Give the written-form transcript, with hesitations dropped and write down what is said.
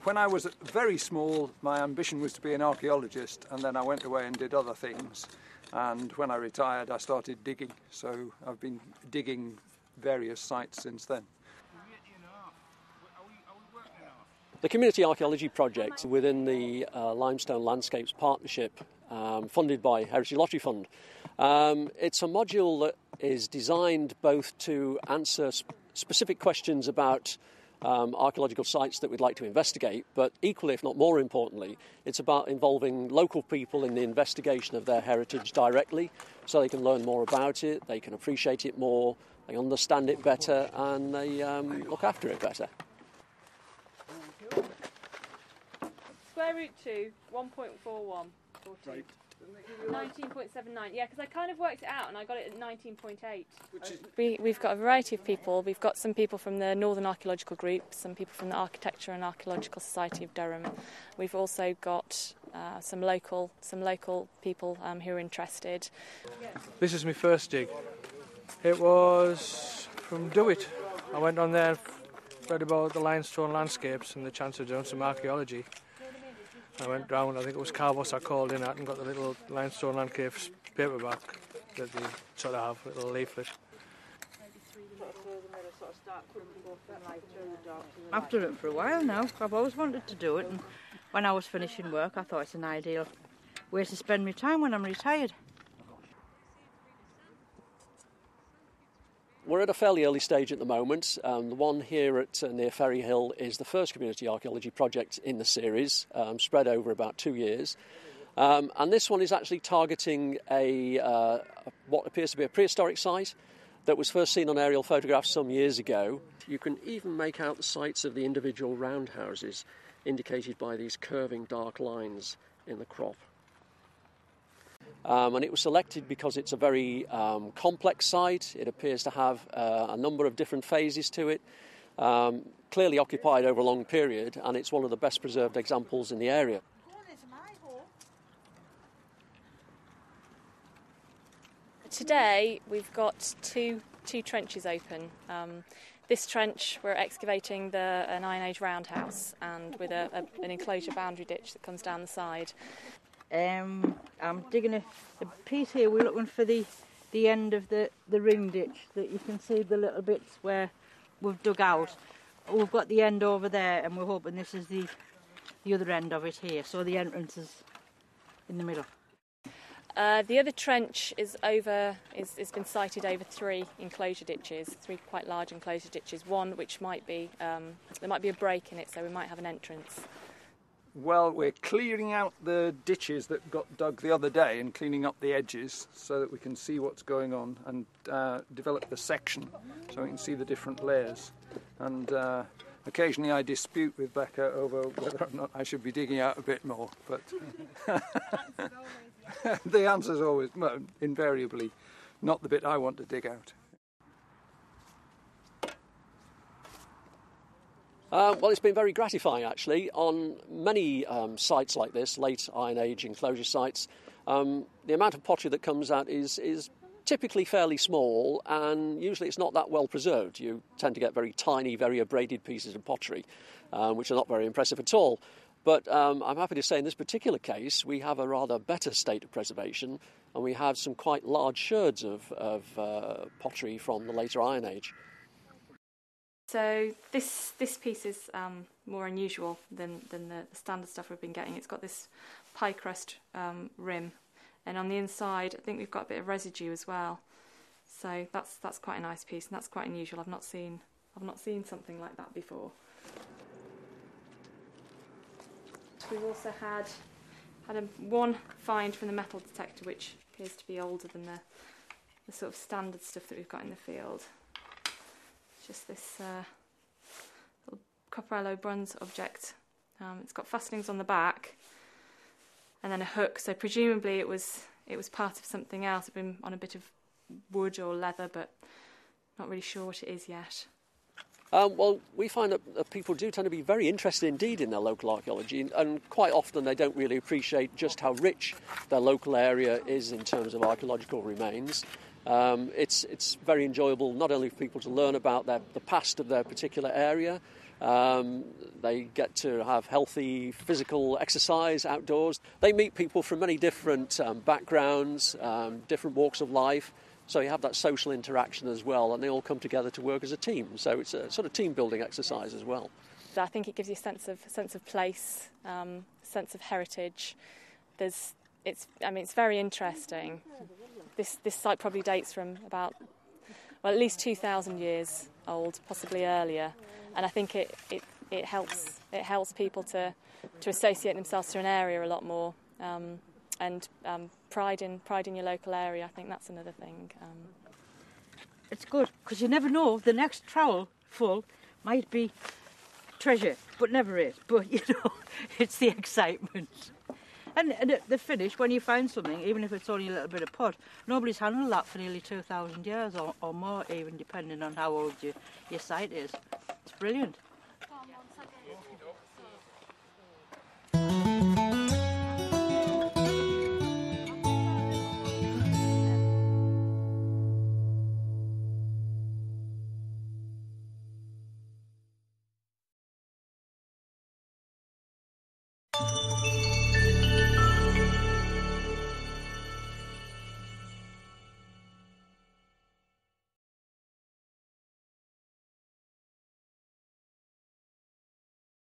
When I was very small, my ambition was to be an archaeologist, and then I went away and did other things. And when I retired, I started digging. So I've been digging various sites since then. The Community Archaeology project within the Limestone Landscapes Partnership, funded by Heritage Lottery Fund, it's a module that is designed both to answer specific questions about archaeological sites that we'd like to investigate, but equally, if not more importantly, it's about involving local people in the investigation of their heritage directly, so they can learn more about it, they can appreciate it more, they understand it better, and they look after it better. Square root 2, 1.41. Right. 19.79, yeah, because I kind of worked it out and I got it at 19.8. We've got a variety of people. We've got some people from the Northern Archaeological Group, some people from the Architecture and Archaeological Society of Durham. We've also got some local people who are interested. This is my first dig. It was from Dewitt. I went on there, read about the limestone landscapes and the chance of doing some archaeology. I went round, I think it was Carbos I called in at and got the little limestone landscapes paperback that they sort of have, a little leaflet. I've done it for a while now. I've always wanted to do it, and when I was finishing work I thought it's an ideal way to spend my time when I'm retired. We're at a fairly early stage at the moment. The one here at near Ferry Hill is the first community archaeology project in the series, spread over about 2 years. And this one is actually targeting what appears to be a prehistoric site that was first seen on aerial photographs some years ago. You can even make out the sites of the individual roundhouses, indicated by these curving dark lines in the crop. And it was selected because it's a very complex site. It appears to have a number of different phases to it, clearly occupied over a long period, and it's one of the best preserved examples in the area. Today we've got two trenches open. This trench we're excavating an Iron Age roundhouse, and with an enclosure boundary ditch that comes down the side. I'm digging a piece here. We're looking for the end of the ring ditch that you can see the little bits where we've dug out. We've got the end over there, and we're hoping this is the other end of it here. So the entrance is in the middle. The other trench is been sited over 3 enclosure ditches, 3 quite large enclosure ditches. One which might be there might be a break in it, so we might have an entrance. Well, we're clearing out the ditches that got dug the other day and cleaning up the edges so that we can see what's going on and develop the section so we can see the different layers. And occasionally I dispute with Becca over whether or not I should be digging out a bit more, but the answer's always, well, invariably, not the bit I want to dig out. Well, it's been very gratifying, actually. On many sites like this, late Iron Age enclosure sites, the amount of pottery that comes out is typically fairly small, and usually it's not that well preserved. You tend to get very tiny, very abraded pieces of pottery, which are not very impressive at all. But I'm happy to say in this particular case, we have a rather better state of preservation, and we have some quite large sherds of pottery from the later Iron Age. So this piece is more unusual than the standard stuff we've been getting. It's got this pie crust rim, and on the inside I think we've got a bit of residue as well. So that's quite a nice piece, and that's quite unusual. I've not seen something like that before. We've also had one find from the metal detector, which appears to be older than the sort of standard stuff that we've got in the field. Just this little copper-alloy bronze object. It's got fastenings on the back and then a hook, so presumably it was part of something else. It's been on a bit of wood or leather, but not really sure what it is yet. Well, we find that people do tend to be very interested indeed in their local archaeology, and quite often they don't really appreciate just how rich their local area is in terms of archaeological remains. It's very enjoyable not only for people to learn about the past of their particular area, They get to have healthy physical exercise outdoors. They meet people from many different backgrounds, different walks of life. So you have that social interaction as well, and they all come together to work as a team. So it's a sort of team-building exercise as well. I think it gives you a sense of place, sense of heritage. It's very interesting. This site probably dates from about, well, at least 2,000 years old, possibly earlier. And I think it helps people to associate themselves to an area a lot more. And pride in your local area, I think that's another thing. It's good, because you never know, the next trowel full might be treasure, but never is. But, it's the excitement. And at the finish, when you find something, even if it's only a little bit of pot, nobody's handled that for nearly 2,000 years or more, even depending on how old your site is. It's brilliant.